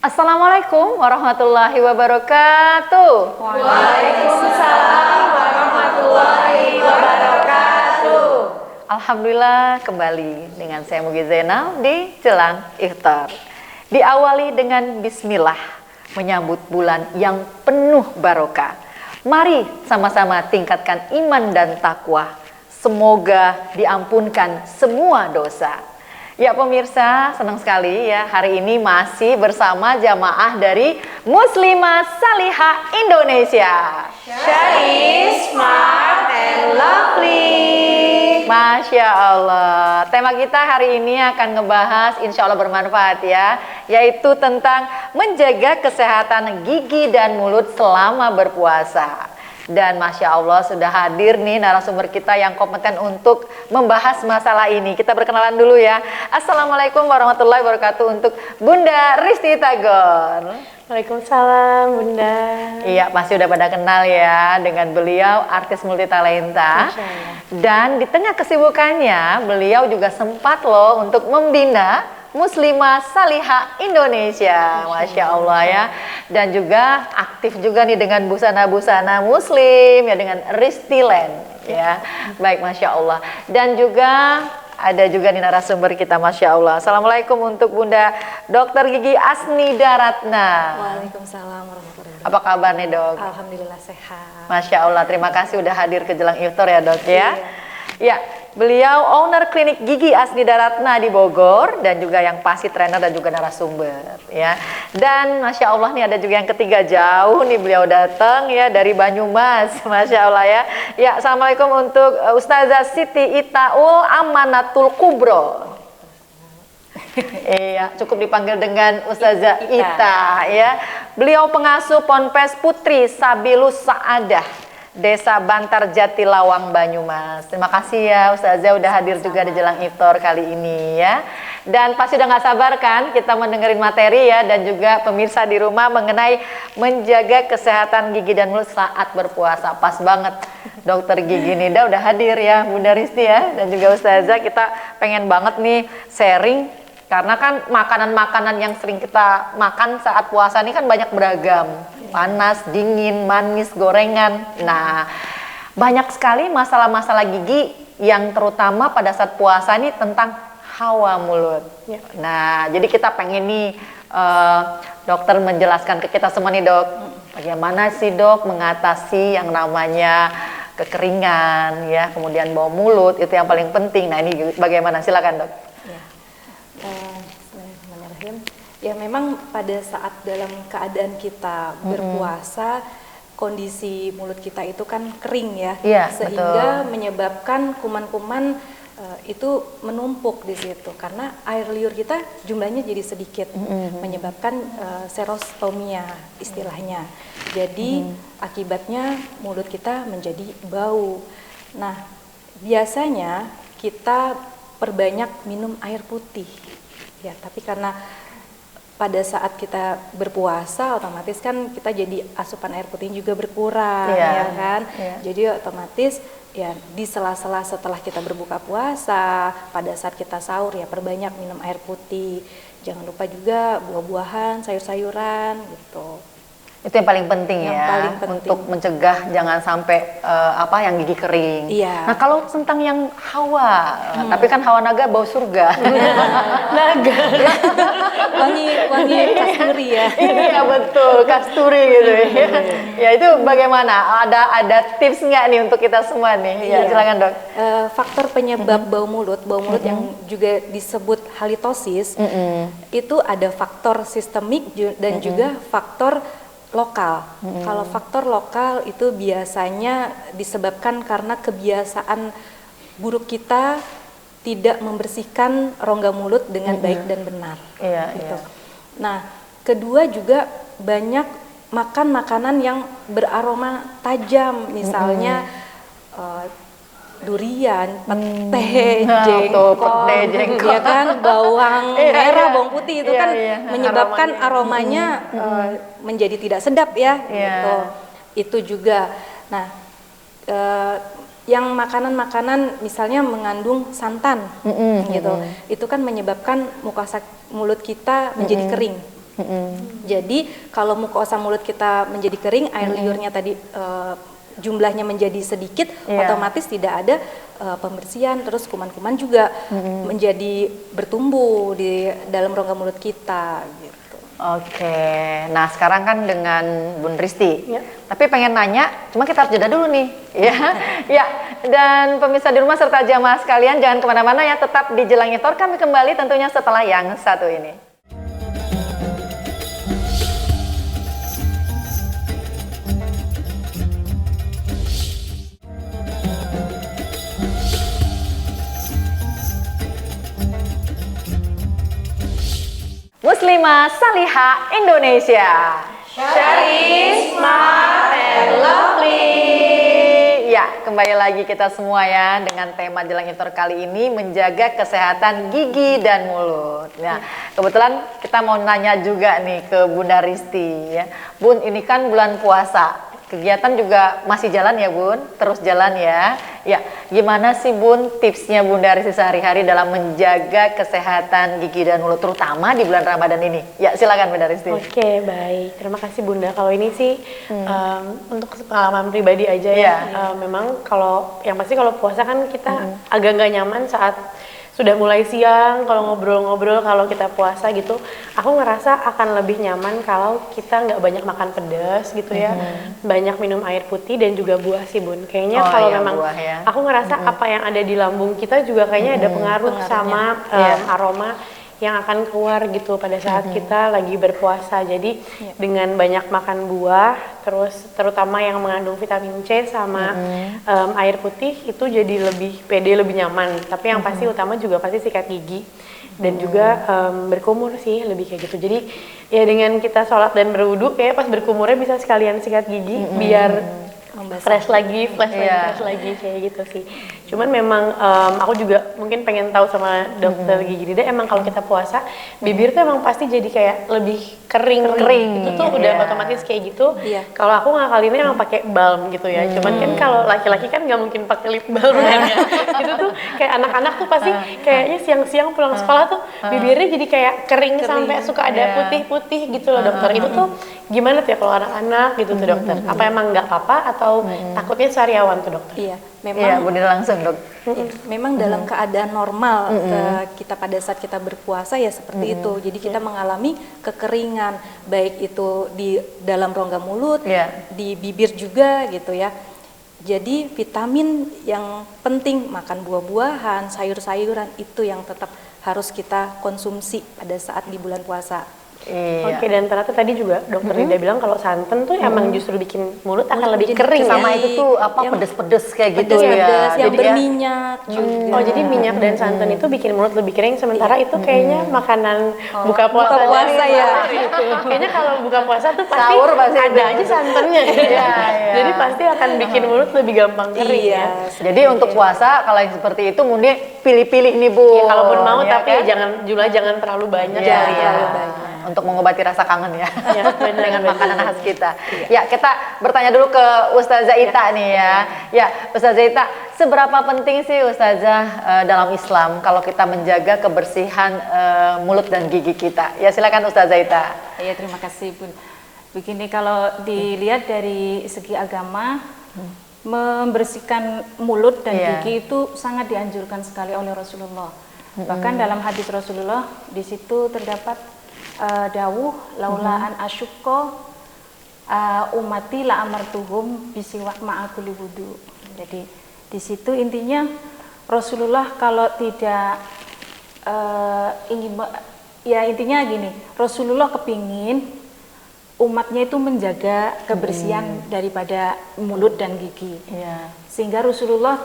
Assalamualaikum warahmatullahi wabarakatuh. Waalaikumsalam warahmatullahi wabarakatuh. Alhamdulillah kembali dengan saya Mugi Zainal di Jelang Iftar. Diawali dengan bismillah menyambut bulan yang penuh barokah. Mari sama-sama tingkatkan iman dan takwa. Semoga diampunkan semua dosa. Ya pemirsa, senang sekali ya hari ini masih bersama jamaah dari Muslimah Salihah Indonesia. Shari, smart, and lovely. Masya Allah. Tema kita hari ini akan ngebahas insya Allah bermanfaat ya, yaitu tentang menjaga kesehatan gigi dan mulut selama berpuasa. Dan Masya Allah sudah hadir nih narasumber kita yang kompeten untuk membahas masalah ini. Kita berkenalan dulu ya. Assalamualaikum warahmatullahi wabarakatuh untuk Bunda Risti Tagor. Waalaikumsalam Bunda. Iya, pasti udah pada kenal ya dengan beliau, artis multitalenta. Dan di tengah kesibukannya, beliau juga sempat loh untuk membina Muslimah Salihah Indonesia, Masya Allah ya. Dan juga aktif juga nih dengan busana-busana muslim ya, dengan Ristiland ya. Baik, Masya Allah. Dan juga ada juga nih narasumber kita, Masya Allah. Assalamualaikum untuk Bunda Dr. Gigi Asnida Ratna. Waalaikumsalam warahmatullahi wabarakatuh. Apa kabar nih dok? Alhamdulillah sehat. Masya Allah, terima kasih udah hadir ke Jelang Iftar ya dok ya. Ya, beliau owner klinik gigi Asnida Ratna di Bogor dan juga yang pasti trainer dan juga narasumber ya. Dan Masya Allah nih ada juga yang ketiga jauh nih beliau datang ya dari Banyumas, Masya Allah ya. Ya, assalamualaikum untuk Ustazah Siti Itaul Amanatul Kubro. Iya, cukup dipanggil dengan Ustazah Ita ya. Beliau pengasuh Ponpes Putri Sabilus Saadah, Desa Bantar Jatilawang, Banyumas. Terima kasih ya Ustazah udah hadir juga di Jelang Iftar kali ini ya. Dan pasti udah gak sabar kan kita mendengarin materi ya, dan juga pemirsa di rumah mengenai menjaga kesehatan gigi dan mulut saat berpuasa. Pas banget Dokter Gigi Nida udah hadir ya, Bunda Risti ya, dan juga Ustazah. Kita pengen banget nih sharing, karena kan makanan-makanan yang sering kita makan saat puasa ini kan banyak beragam. Panas, dingin, manis, gorengan. Nah, banyak sekali masalah-masalah gigi yang terutama pada saat puasa ini tentang hawa mulut. Ya. Nah, jadi kita pengen nih dokter menjelaskan ke kita semua nih dok, bagaimana sih dok mengatasi yang namanya kekeringan ya, kemudian bau mulut, itu yang paling penting. Nah, ini bagaimana? Silakan dok. Ya. Bismillahirrahmanirrahim. Ya memang pada saat dalam keadaan kita berpuasa, kondisi mulut kita itu kan kering ya, sehingga menyebabkan kuman-kuman itu menumpuk di situ karena air liur kita jumlahnya jadi sedikit, menyebabkan serostomia istilahnya. Jadi akibatnya mulut kita menjadi bau. Nah, biasanya kita perbanyak minum air putih. Ya, tapi karena pada saat kita berpuasa otomatis kan kita jadi asupan air putih juga berkurang ya kan. Jadi otomatis ya di sela-sela setelah kita berbuka puasa, pada saat kita sahur ya perbanyak minum air putih. Jangan lupa juga buah-buahan, sayur-sayuran gitu. Itu yang paling penting yang ya, paling penting. Untuk mencegah jangan sampai yang gigi kering. Iya. Nah kalau tentang yang hawa, tapi kan hawa naga bau surga. Naga, wangi kasturi ya. Iya betul, kasturi gitu ya. Ya itu bagaimana? Ada tips nggak nih untuk kita semua nih? Ya, silakan dok. Faktor penyebab bau mulut yang juga disebut halitosis, itu ada faktor sistemik dan juga faktor lokal. Kalau faktor lokal itu biasanya disebabkan karena kebiasaan buruk kita tidak membersihkan rongga mulut dengan baik dan benar. Gitu. Nah, kedua juga banyak makan makanan yang beraroma tajam, misalnya durian, pete, jengkol, ya kan, bawang merah, bawang putih itu kan menyebabkan aromanya menjadi tidak sedap ya, gitu. Itu juga. Nah, yang makanan-makanan misalnya mengandung santan, gitu, itu kan menyebabkan mukosa mulut kita menjadi kering. Jadi kalau mukosa mulut kita menjadi kering, air liurnya tadi jumlahnya menjadi sedikit, otomatis tidak ada pembersihan, terus kuman-kuman juga menjadi bertumbuh di dalam rongga mulut kita gitu. Oke, nah sekarang kan dengan Bun Risti, tapi pengen nanya, cuma kita harus jeda dulu nih, ya, ya. Dan pemirsa di rumah serta jamaah sekalian jangan kemana-mana ya, tetap di Jelang Iftar. Kami kembali tentunya setelah yang satu ini. Muslimah Salihah Indonesia. Syarif, smart, and lovely. Ya, kembali lagi kita semua ya dengan tema Jelang Iftar kali ini, menjaga kesehatan gigi dan mulut. Nah, kebetulan kita mau nanya juga nih ke Bunda Risti ya. Bun, ini kan bulan puasa. Kegiatan juga masih jalan ya Bun, terus jalan ya. Ya, gimana sih Bun tipsnya Bunda Risti sehari-hari dalam menjaga kesehatan gigi dan mulut terutama di bulan Ramadan ini? Ya, silakan Bunda Risti. Oke, baik. Terima kasih Bunda. Kalau ini sih untuk pengalaman pribadi aja ya. Memang kalau yang pasti kalau puasa kan kita agak nggak nyaman saat sudah mulai siang, kalau ngobrol-ngobrol kalau kita puasa gitu, aku ngerasa akan lebih nyaman kalau kita nggak banyak makan pedas gitu ya, banyak minum air putih dan juga buah sih Bun. Kayaknya kalau memang buah, ya. Aku ngerasa apa yang ada di lambung kita juga kayaknya ada pengaruh sama aroma yang akan keluar gitu pada saat kita lagi berpuasa. Jadi dengan banyak makan buah, terus terutama yang mengandung vitamin C sama air putih itu jadi lebih pede, lebih nyaman. Tapi yang pasti utama juga pasti sikat gigi dan juga berkumur sih, lebih kayak gitu. Jadi ya dengan kita sholat dan berwudu, kayak pas berkumurnya bisa sekalian sikat gigi biar fresh lagi kayak gitu sih. Cuman memang aku juga mungkin pengen tahu sama dokter gigi Dida, emang kalau kita puasa bibir tuh emang pasti jadi kayak lebih kering itu tuh udah otomatis kayak gitu. Kalau aku ngakalinnya emang pakai balm gitu ya. Cuman kan kalau laki-laki kan nggak mungkin pakai lip balm kan ya. Itu tuh kayak anak-anak tuh pasti kayaknya siang-siang pulang sekolah tuh bibirnya jadi kayak kering sampai suka ada putih-putih gitu loh dokter. Itu tuh gimana tuh ya kalau anak-anak gitu tuh dokter? Apa emang nggak apa-apa atau takutnya sariawan tuh dokter? Iya, memang Bunda langsung dok. Memang dalam keadaan normal kita pada saat kita berpuasa ya seperti itu. Jadi kita mengalami kekeringan, baik itu di dalam rongga mulut, di bibir juga gitu ya. Jadi vitamin yang penting, makan buah-buahan, sayur-sayuran itu yang tetap harus kita konsumsi pada saat di bulan puasa. Oke, dan ternyata tadi juga dokter Dida bilang kalau santan tuh emang justru bikin mulut akan lebih kering. Sama itu tuh apa pedes-pedes kayak gitu ya. Yang berminyak juga. Oh, jadi minyak dan santan itu bikin mulut lebih kering, sementara itu kayaknya makanan buka puasa ya. Kayaknya kalau buka puasa tuh pasti ada aja santannya. Jadi pasti akan bikin mulut lebih gampang kering ya. Jadi untuk puasa kalau yang seperti itu mungkin pilih-pilih nih Bu. Ya, kalaupun mau tapi jangan terlalu banyak. Untuk mengobati rasa kangen ya, dengan makanan khas kita. Ya, kita bertanya dulu ke Ustazah Ita nih ya. Ya, Ustazah Ita, seberapa penting sih Ustazah dalam Islam kalau kita menjaga kebersihan mulut dan gigi kita? Ya, silakan Ustazah Ita. Ya, terima kasih Bun. Begini, kalau dilihat dari segi agama, membersihkan mulut dan gigi itu sangat dianjurkan sekali oleh Rasulullah. Bahkan dalam hadis Rasulullah di situ terdapat dawuh laula an asyukko umati la amartuhum bisiwak ma'akuli wudu. Jadi di situ intinya Rasulullah kalau tidak ingin ya intinya gini, Rasulullah kepingin umatnya itu menjaga kebersihan daripada mulut dan gigi. Sehingga Rasulullah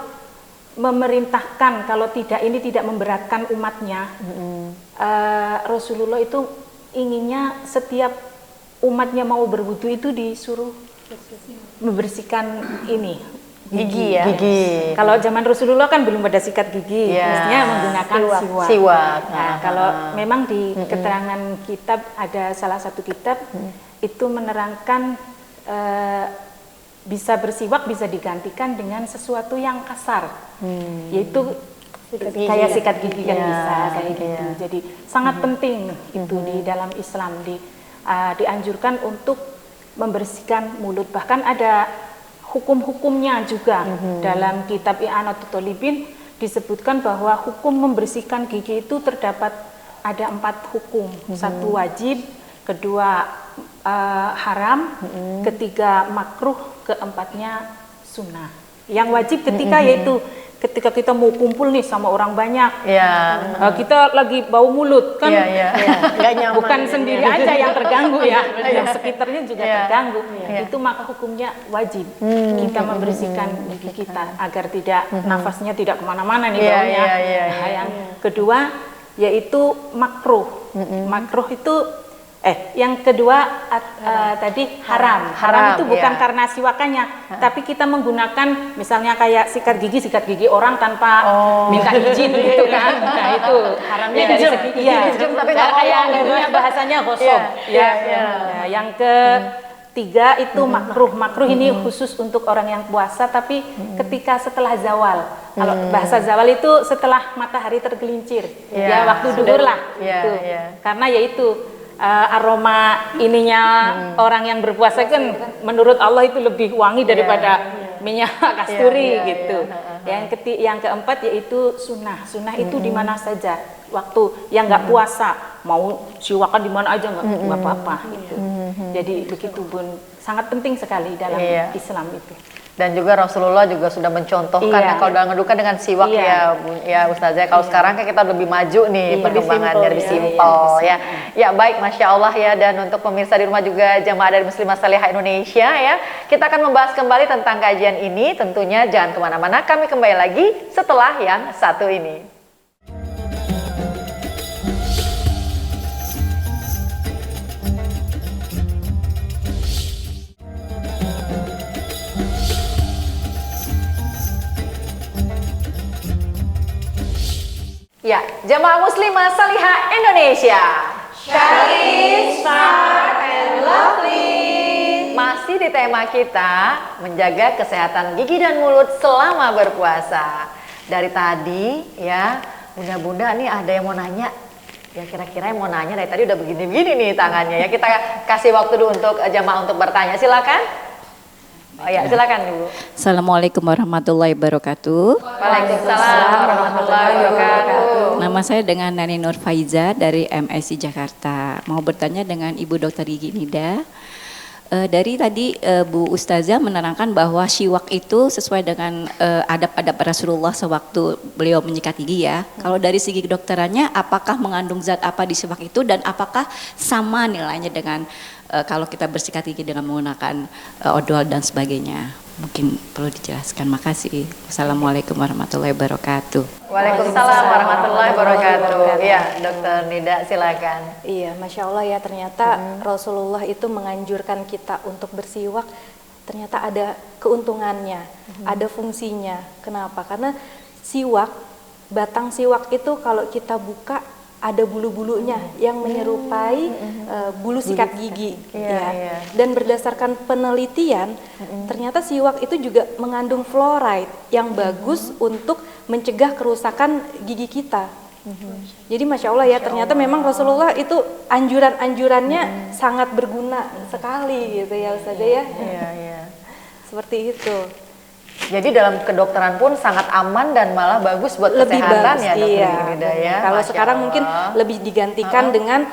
memerintahkan kalau ini tidak memberatkan umatnya. Rasulullah itu inginnya setiap umatnya mau berwudu itu disuruh membersihkan gigi ya. Gigi. Kalau zaman Rasulullah kan belum ada sikat gigi, mestinya menggunakan siwak. Nah, kalau memang di keterangan kitab ada salah satu kitab itu menerangkan bisa bersiwak bisa digantikan dengan sesuatu yang kasar, yaitu kayak sikat gigi kan bisa kayak gitu. Jadi sangat penting itu di dalam Islam dianjurkan untuk membersihkan mulut. Bahkan ada hukum-hukumnya juga dalam kitab I'anatul Thalibin disebutkan bahwa hukum membersihkan gigi itu terdapat ada 4 hukum. 1 wajib, kedua haram, ketiga makruh, keempatnya sunnah. Yang wajib ketika yaitu ketika kita mau kumpul nih sama orang banyak, kita lagi bau mulut kan, nggak nyaman. bukan sendiri aja yang terganggu ya, yang sekitarnya juga terganggu. Itu maka hukumnya wajib kita membersihkan gigi kita agar tidak nafasnya tidak kemana-mana nih baunya. Nah, yang kedua yaitu makruh. Makruh itu yang kedua tadi haram. Haram itu bukan karena siwakannya, tapi kita menggunakan misalnya kayak sikat gigi orang tanpa minta izin gitu kan. Nah itu haramnya dari segi tapi kayak dunia bahasanya gosok. Nah, yang ketiga itu makruh. Makruh ini khusus untuk orang yang puasa, tapi ketika setelah zawal. Kalau bahasa zawal itu setelah matahari tergelincir, waktu duhur lah. Karena yaitu aroma ininya orang yang berpuasa kan menurut Allah itu lebih wangi daripada minyak kasturi gitu. Yang keempat yaitu sunnah. Sunnah itu di mana saja waktu yang nggak puasa, mau siwakan di mana aja nggak apa-apa gitu. Jadi begitu Bun, sangat penting sekali dalam Islam itu. Dan juga Rasulullah juga sudah mencontohkan kalau dalam ngeduka dengan siwak ya Ustazah. Kalau sekarang kan kita lebih maju nih perkembangannya lebih simpel ya. Ya baik, Masya Allah ya. Dan untuk pemirsa di rumah juga jamaah dari Muslimah Salihah Indonesia ya, kita akan membahas kembali tentang kajian ini. Tentunya jangan kemana-mana, kami kembali lagi setelah yang satu ini. Ya, jamaah Muslimah Salihah Indonesia. Shari, smart, and lovely. Masih di tema kita menjaga kesehatan gigi dan mulut selama berpuasa. Dari tadi ya, bunda-bunda nih ada yang mau nanya. Ya kira-kira yang mau nanya dari tadi udah begini-begini nih tangannya ya. Kita kasih waktu dulu untuk jamaah untuk bertanya. Silakan. Oh ya, silakan Ibu. Assalamualaikum warahmatullahi wabarakatuh. Waalaikumsalam warahmatullahi wabarakatuh. Nama saya dengan Nani Nur Faiza dari MSI Jakarta. Mau bertanya dengan Ibu Dr. Gigi Nida. Dari tadi Bu Ustazah menerangkan bahwa siwak itu sesuai dengan adab-adab Rasulullah sewaktu beliau menyikat gigi ya. Kalau dari segi kedokterannya, apakah mengandung zat apa di siwak itu dan apakah sama nilainya dengan kalau kita bersikat gigi dengan menggunakan odol dan sebagainya? Mungkin perlu dijelaskan. Makasih. Wassalamualaikum warahmatullahi wabarakatuh. Waalaikumsalam warahmatullahi wabarakatuh. Iya, Dokter Nida silakan. Iya, Masya Allah ya, ternyata Rasulullah itu menganjurkan kita untuk bersiwak. Ternyata ada keuntungannya, ada fungsinya. Kenapa? Karena siwak, batang siwak itu kalau kita buka ada bulu-bulunya yang menyerupai bulu sikat gigi. Dan berdasarkan penelitian, ternyata siwak itu juga mengandung fluoride yang bagus untuk mencegah kerusakan gigi kita. Jadi Masya Allah ya, ternyata memang Rasulullah itu anjuran-anjurannya sangat berguna sekali gitu ya Ustazah ya. Seperti itu. Jadi dalam kedokteran pun sangat aman dan malah bagus buat lebih kesehatan bagus, ya Dokter Nida ya. Kalau sekarang mungkin lebih digantikan dengan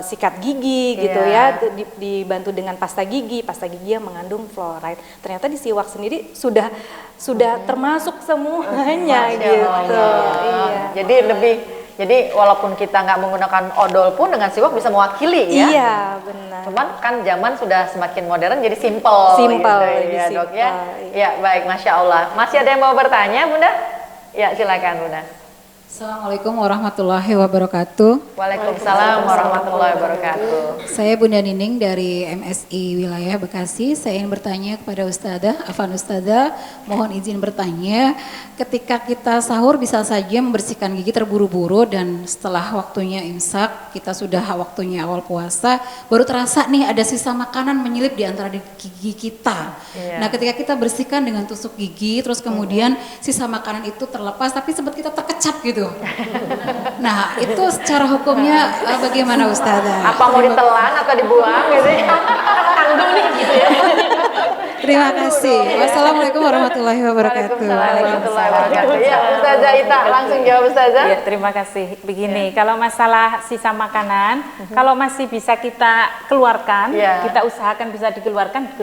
sikat gigi gitu ya, dibantu dengan pasta gigi yang mengandung fluoride. Ternyata di siwak sendiri sudah termasuk semuanya gitu. Jadi walaupun kita nggak menggunakan odol pun dengan siwak bisa mewakili ya. Iya benar. Cuman kan zaman sudah semakin modern jadi simple gitu, ya Dok ya. Ya baik, Masya Allah. Masih ada yang mau bertanya Bunda? Ya silakan Bunda. Assalamualaikum warahmatullahi wabarakatuh. Waalaikumsalam warahmatullahi wabarakatuh. Saya Bunda Nining dari MSI Wilayah Bekasi. Saya ingin bertanya kepada Ustadzah, Afan Ustadzah, mohon izin bertanya. Ketika kita sahur bisa saja membersihkan gigi terburu-buru dan setelah waktunya imsak, kita sudah waktunya awal puasa, baru terasa nih ada sisa makanan menyelip di antara gigi kita. Nah, ketika kita bersihkan dengan tusuk gigi, terus kemudian sisa makanan itu terlepas, tapi sempat kita terkecap gitu. Nah, itu secara hukumnya bagaimana Ustazah? Apa mau ditelan atau dibuang gitu ya? Tanggung nih gitu ya. Terima kasih. Wassalamualaikum warahmatullahi wabarakatuh. Warahmatullahi wabarakatuh. Ya, Ustazah Ita langsung jawab Ustazah. Ya, terima kasih. Begini, kalau masalah sisa makanan, kalau masih bisa kita keluarkan, kita usahakan bisa dikeluarkan.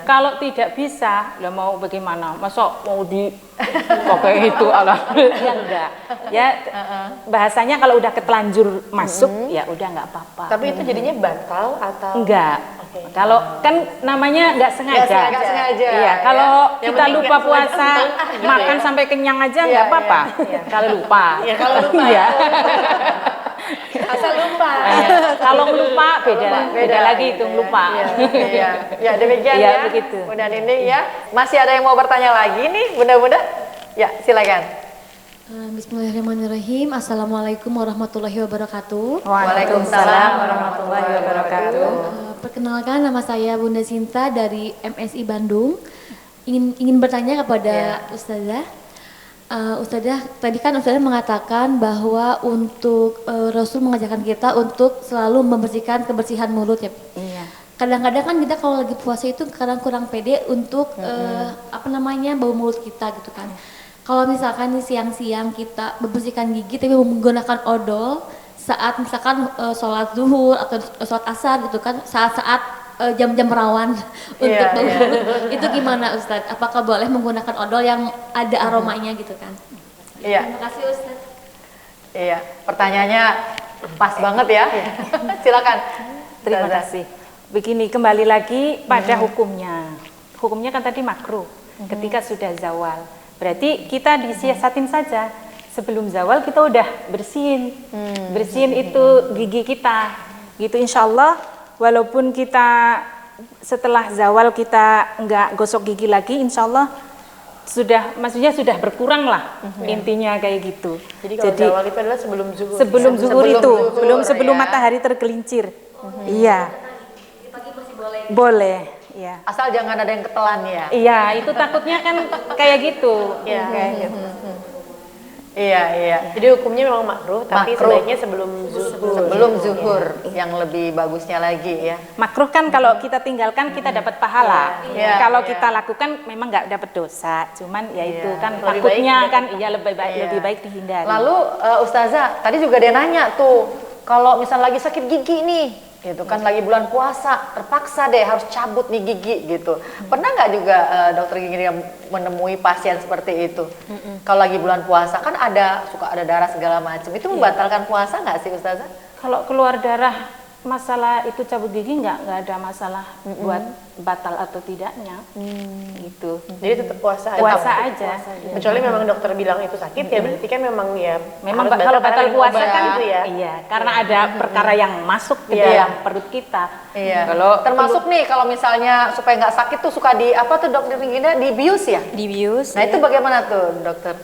Kalau tidak bisa, ya mau bagaimana? Masa mau pakai itu ala? Ya enggak. Ya, bahasanya kalau udah ketelanjur masuk, ya udah nggak apa-apa. Tapi itu jadinya batal atau? Enggak. Kalau kan namanya nggak sengaja. Nggak sengaja. Iya, kalau Yang kita penting lupa nggak puasa, sengaja gitu makan ya. sampai kenyang aja nggak apa-apa. Kalau lupa. Ya kalau lupa. Iya. Asal lupa. Kalau lupa beda lagi itu lupa. Iya. Ya, demikian Iya, ya. begitu. Bunda Nining ya. Masih ada yang mau bertanya lagi nih, Bunda-bunda? Ya, silakan. Bismillahirrahmanirrahim. Assalamualaikum warahmatullahi wabarakatuh. Waalaikumsalam warahmatullahi wabarakatuh. Perkenalkan, nama saya Bunda Sinta dari MSI Bandung. Ingin bertanya kepada Ustazah. Ustazah, tadi kan Ustazah mengatakan bahwa untuk Rasul mengajarkan kita untuk selalu membersihkan kebersihan mulut ya. Iya. Kadang-kadang kan kita kalau lagi puasa itu kadang kurang pede untuk bau mulut kita gitu kan. Kalau misalkan nih siang-siang kita membersihkan gigi tapi menggunakan odol saat misalkan sholat zuhur atau sholat asar gitu kan, saat-saat jam-jam rawan untuk bau mulut, itu gimana Ustadz? Apakah boleh menggunakan odol yang ada aromanya gitu kan? Iya. Terima kasih Ustadz. Iya, pertanyaannya pas banget ya. Silakan. Terima kasih. Begini, kembali lagi pada hukumnya. Hukumnya kan tadi makruh ketika sudah zawal. Berarti kita disiasatin saja. Sebelum zawal kita udah bersihin. Bersihin itu gigi kita. Gitu, insya Allah walaupun kita setelah zawal kita nggak gosok gigi lagi, insya Allah maksudnya sudah berkurang lah, intinya kayak gitu. Jadi kalau zawal itu adalah sebelum zuhur. Sebelum zuhur itu, sebelum ya. matahari tergelincir. Iya. Boleh. Ya. Asal jangan ada yang ketelan ya. Iya, itu takutnya kan kayak gitu. Iya. Kayak gitu. Iya. Jadi hukumnya memang makruh, tapi Makruh. sebaiknya sebelum zuhur. Sebelum zuhur, yang lebih bagusnya lagi ya. Makruh kan kalau kita tinggalkan kita dapat pahala. Iya. Kalau Iya. kita lakukan memang nggak dapat dosa. Cuman ya itu kan Lebih takutnya baik kan lebih Iya. baik dihindari. Lalu Ustazah, tadi juga dia nanya tuh, kalau misal lagi sakit gigi nih, gitu kan lagi bulan puasa, terpaksa deh harus cabut nih gigi gitu. Pernah nggak juga dokter gigi yang menemui pasien seperti itu? Kalau lagi bulan puasa kan suka ada darah segala macam. Itu membatalkan puasa nggak sih Ustazah? Kalau keluar darah masalah itu cabut gigi nggak ada masalah buat batal atau tidaknya. Gitu. Jadi tetap puasa Aja. Kecuali memang dokter bilang itu sakit ya berarti kan memang ya Memang harus kalau karena batal minum puasa obat kan gitu ya. iya, karena ada perkara yang masuk ke Iya. dalam perut kita. Iya. Kalau termasuk nih kalau misalnya supaya nggak sakit tuh suka di apa tuh dokter Ginda dibius ya? Dibius. Nah itu bagaimana tuh dokter?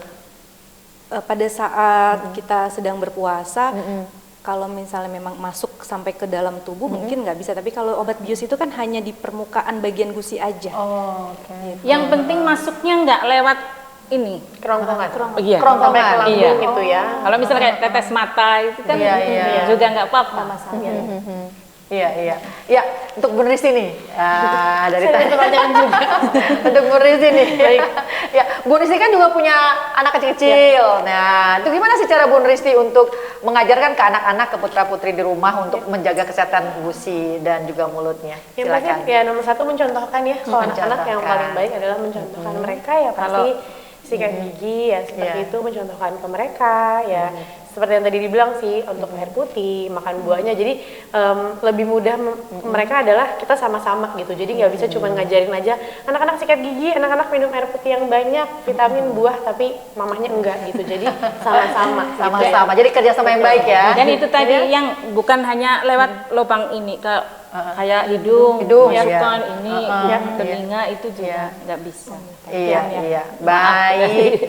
Pada saat kita sedang berpuasa, kalau misalnya memang masuk sampai ke dalam tubuh mungkin nggak bisa, tapi kalau obat bius itu kan hanya di permukaan bagian gusi aja. Oh, oke. yang penting masuknya nggak lewat ini. Kerongkongan. Iya. Sampai ke lambung Iya. gitu ya. Kalau misalnya kayak tetes mata itu kan Iya. juga nggak apa-apa masalahnya. Iya. Ya, untuk Bu Rizky nih, dari tadi pertanyaan juga. Untuk Bu Rizky nih, ya, Bu Rizky kan juga punya anak kecil-kecil. Nah, itu gimana sih cara Bu Rizky untuk mengajarkan ke anak-anak, ke putra-putri di rumah untuk menjaga kesehatan gusi dan juga mulutnya? Yang pasti Silakan. ya nomor satu mencontohkan ya. Kalau anak-anak yang Mencontohkan. paling baik adalah mencontohkan mereka ya pasti sikat gigi ya seperti itu mencontohkan ke mereka ya. seperti yang tadi dibilang sih, untuk air putih, makan buahnya, jadi lebih mudah mereka adalah kita sama-sama gitu. Jadi nggak bisa cuma ngajarin aja anak-anak sikat gigi, anak-anak minum air putih yang banyak, vitamin buah, tapi mamahnya enggak gitu. Jadi sama-sama. Sama-sama. Jadi kerjasama yang baik ya. Dan itu tadi yang bukan hanya lewat lubang ini, kayak hidung, masukkan ini, telinga itu juga nggak bisa. Iya, baik,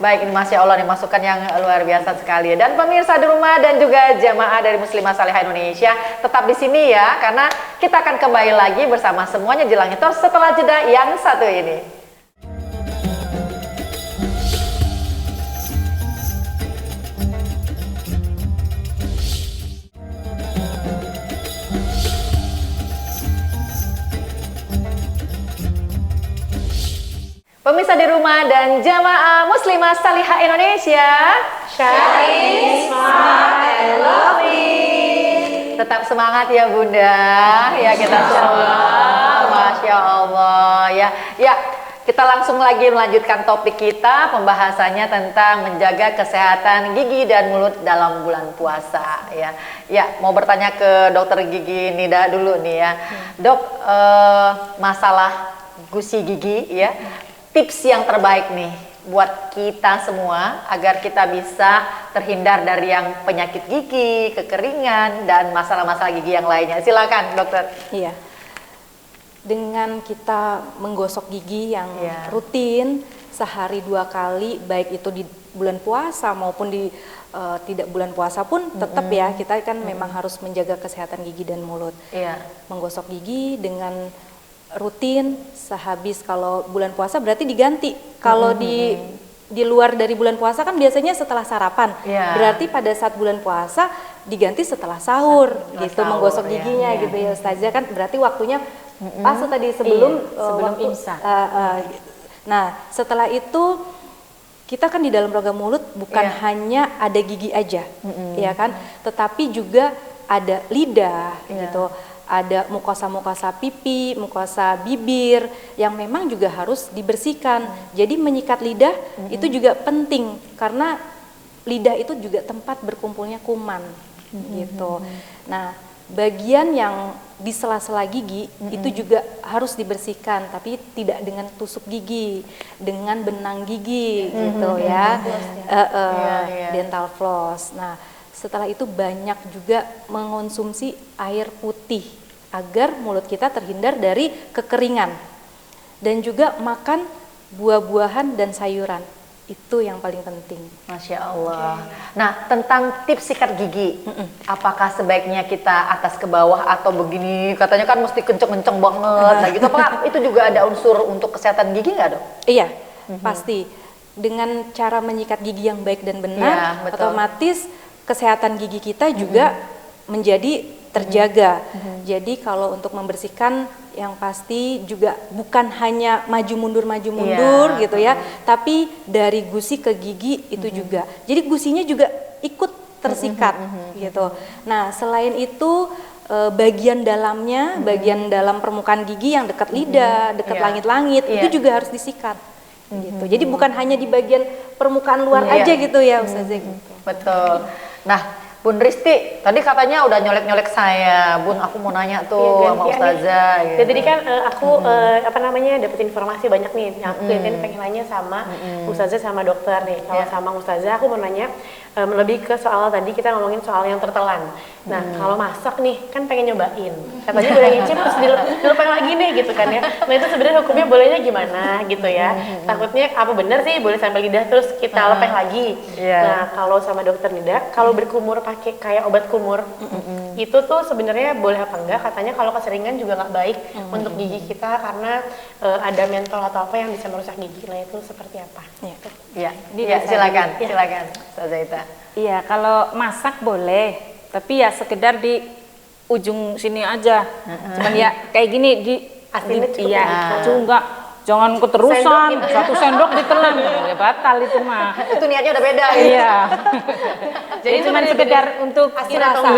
baik. Ini Masya Allah nih masukan yang luar biasa sekali. Dan pemirsa di rumah dan juga jamaah dari Muslimah Salihah Indonesia tetap di sini ya, karena kita akan kembali lagi bersama semuanya jelang itu setelah jeda yang satu ini. Pemirsa di rumah dan jamaah Muslimah Salihah Indonesia, shine smart and lovely. Tetap semangat ya Bunda, ya kita semua, Masya Allah ya. Kita langsung lagi melanjutkan topik kita, pembahasannya tentang menjaga kesehatan gigi dan mulut dalam bulan puasa ya. Ya, mau bertanya ke Dokter Gigi Nida dulu nih ya, Dok, masalah gusi gigi ya. Tips yang terbaik nih buat kita semua agar kita bisa terhindar dari yang penyakit gigi, kekeringan, dan masalah-masalah gigi yang lainnya. Silakan dokter. Iya, dengan kita menggosok gigi yang rutin sehari 2 kali, baik itu di bulan puasa maupun di tidak bulan puasa pun tetap ya, kita kan memang harus menjaga kesehatan gigi dan mulut. Menggosok gigi dengan rutin sehabis, kalau bulan puasa berarti diganti. Kalau di luar dari bulan puasa kan biasanya setelah sarapan. Berarti pada saat bulan puasa diganti setelah sahur gitu, menggosok giginya gitu ya Ustazah, kan berarti waktunya pas tadi sebelum imsak. Nah, setelah itu kita kan di dalam rongga mulut bukan hanya ada gigi aja, ya kan, tetapi juga ada lidah gitu. Ada mukosa-mukosa pipi, mukosa bibir yang memang juga harus dibersihkan. Jadi menyikat lidah itu juga penting, karena lidah itu juga tempat berkumpulnya kuman gitu. Nah, bagian yang di sela-sela gigi itu juga harus dibersihkan, tapi tidak dengan tusuk gigi, dengan benang gigi gitu ya. Dental floss. Nah, setelah itu banyak juga mengonsumsi air putih agar mulut kita terhindar dari kekeringan, dan juga makan buah-buahan dan sayuran, itu yang paling penting. Masya Allah. Nah, tentang tips sikat gigi, apakah sebaiknya kita atas ke bawah atau begini? Katanya kan mesti kenceng-kenceng banget, nah gitu. Apakah itu juga ada unsur untuk kesehatan gigi nggak dok? Iya, pasti. Dengan cara menyikat gigi yang baik dan benar, otomatis kesehatan gigi kita juga menjadi terjaga. Jadi kalau untuk membersihkan yang pasti juga bukan hanya maju mundur gitu ya, tapi dari gusi ke gigi itu juga. Jadi gusinya juga ikut tersikat gitu. Nah, selain itu bagian dalamnya, bagian dalam permukaan gigi yang dekat lidah, dekat langit-langit itu juga harus disikat. Gitu. Jadi bukan hanya di bagian permukaan luar aja gitu ya Ustazah. Betul. Nah, Bun Risti, tadi katanya udah nyolek-nyolek saya, Bun. Aku mau nanya tuh sama Ustazah. Gitu. Jadi kan aku dapat informasi banyak nih. Nah, aku pengen nanya sama Ustazah sama dokter nih. Kalau sama Ustazah, aku mau nanya lebih ke soal tadi kita ngomongin soal yang tertelan. Nah, kalau masak nih, kan pengen nyobain. Katanya udah ngicip terus dilepeng lagi nih gitu kan ya. Nah, itu sebenarnya hukumnya bolehnya gimana gitu ya. Takutnya apa benar sih boleh sampai lidah terus kita lepeng lagi. Nah, kalau sama dokter Nida, kalau berkumur pakai kayak obat kumur, itu tuh sebenarnya boleh apa enggak? Katanya kalau keseringan juga nggak baik untuk gigi kita, karena ada mentol atau apa yang bisa merusak gigi. Nah, itu seperti apa? Silakan, silakan, Ustazah Ita. Iya, kalau masak boleh, tapi ya sekedar di ujung sini aja. Cuman ya kayak gini di asinnya cukup. Enggak, jangan keterusan. Satu sendok ditelan, ya batal itu mah. Itu niatnya udah beda. Iya. Jadi cuma sekedar untuk rasa.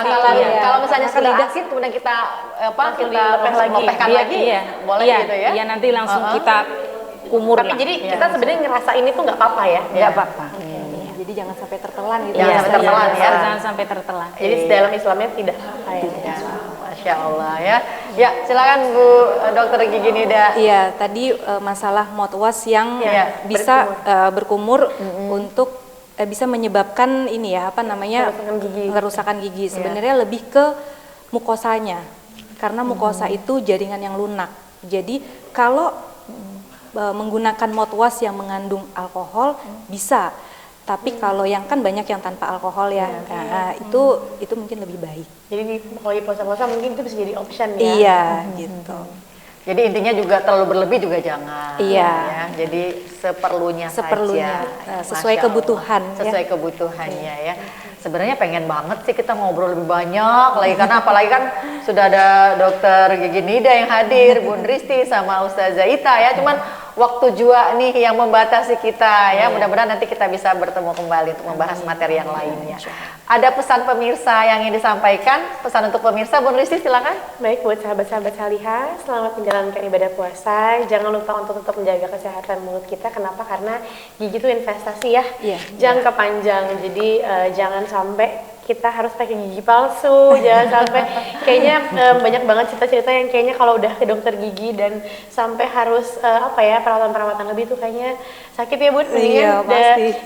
Kalau misalnya sudah asin kemudian kita lopehkan lagi, boleh gitu ya? Iya, nanti langsung kita kumur. Tapi jadi kita sebenarnya ngerasain itu nggak apa-apa ya? Nggak apa-apa. Jadi jangan sampai tertelan gitu. Jangan sampai tertelan ya. Jangan sampai tertelan. Jadi dalam Islamnya tidak apa ya. Ya, Masya Allah ya. Ya, silakan Bu Dokter Gigi Nida. Iya, tadi masalah mouthwash yang Iya, bisa berkumur untuk bisa menyebabkan ini ya, apa namanya, kerusakan gigi. Sebenarnya lebih ke mukosanya, karena mukosa itu jaringan yang lunak. Jadi kalau menggunakan mouthwash yang mengandung alkohol bisa, tapi kalau yang kan banyak yang tanpa alkohol ya, nah, itu mungkin lebih baik. Jadi kalau puasa-puasa mungkin itu bisa jadi option ya. Iya, gitu. Jadi intinya juga terlalu berlebih juga jangan. Iya. Ya. Jadi seperlunya Seperlunya, saja. sesuai Masya kebutuhan, Allah. ya. Sesuai kebutuhannya ya. Sebenarnya pengen banget sih kita ngobrol lebih banyak lagi, karena apalagi kan sudah ada Dokter Gigi Nida yang hadir, Bun Risti sama Ustazah Ita ya. Cuman waktu jua nih yang membatasi kita ya. Mudah-mudahan nanti kita bisa bertemu kembali untuk membahas materi yang lainnya. Ada pesan pemirsa yang ingin disampaikan? Pesan untuk pemirsa, Bun Risti silakan. Baik, buat sahabat-sahabat Salihah, selamat menjalankan ibadah puasa. Jangan lupa untuk tetap menjaga kesehatan mulut kita. Kenapa? Karena gigi itu investasi ya, jangka panjang. Jadi jangan sampai kita harus pakai gigi palsu, jangan sampai kayaknya banyak banget cerita-cerita yang kayaknya kalau udah ke dokter gigi dan sampai harus perawatan-perawatan lebih tuh kayaknya sakit ya Bun. Mendingan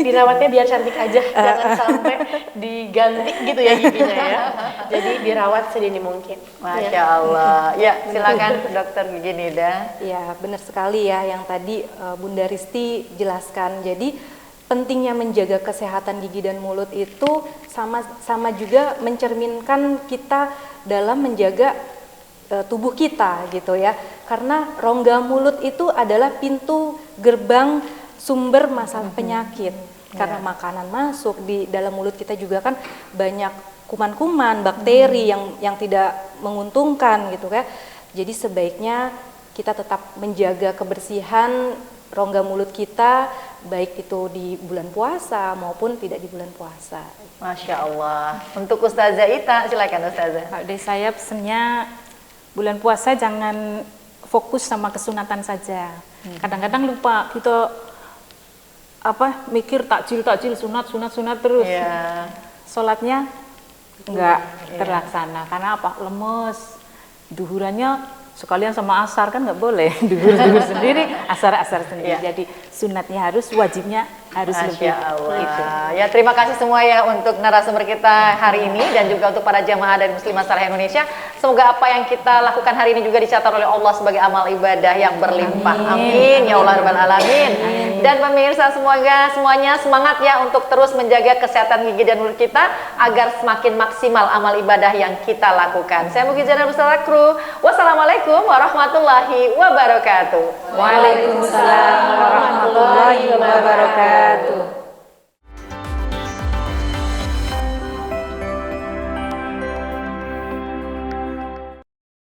dirawatnya biar cantik aja, jangan sampai diganti gitu ya giginya ya. Jadi dirawat sedini mungkin. Masya Allah. Ya, silakan Dokter Gigi Nida. Ya, benar sekali ya yang tadi Bunda Risti jelaskan. Jadi pentingnya menjaga kesehatan gigi dan mulut itu sama juga mencerminkan kita dalam menjaga tubuh kita gitu ya. Karena rongga mulut itu adalah pintu gerbang sumber masalah penyakit. Karena makanan masuk di dalam mulut kita juga kan banyak kuman-kuman, bakteri yang tidak menguntungkan gitu ya. Jadi sebaiknya kita tetap menjaga kebersihan rongga mulut kita, baik itu di bulan puasa maupun tidak di bulan puasa. Masya Allah. Untuk Ustazah Ita, silakan Ustazah. Kalau dari saya pesennya bulan puasa jangan fokus sama kesunatan saja. Kadang-kadang lupa kita mikir takjil sunat terus. Sholatnya enggak terlaksana karena lemes. Duhurannya sekalian sama asar kan nggak boleh, duhur sendiri, asar sendiri. Jadi sunatnya wajibnya harus lebih. Gitu. Ya, terima kasih semua ya untuk narasumber kita hari ini dan juga untuk para jamaah dan muslimah Salihah Indonesia. Semoga apa yang kita lakukan hari ini juga dicatat oleh Allah sebagai amal ibadah yang berlimpah. Amin ya Allah rabbal alamin. Dan pemirsa semuanya semangat ya untuk terus menjaga kesehatan gigi dan mulut kita agar semakin maksimal amal ibadah yang kita lakukan. Saya Mukijana beserta kru. Wassalamualaikum warahmatullahi wabarakatuh. Waalaikumsalam warahmatullahi wabarakatuh.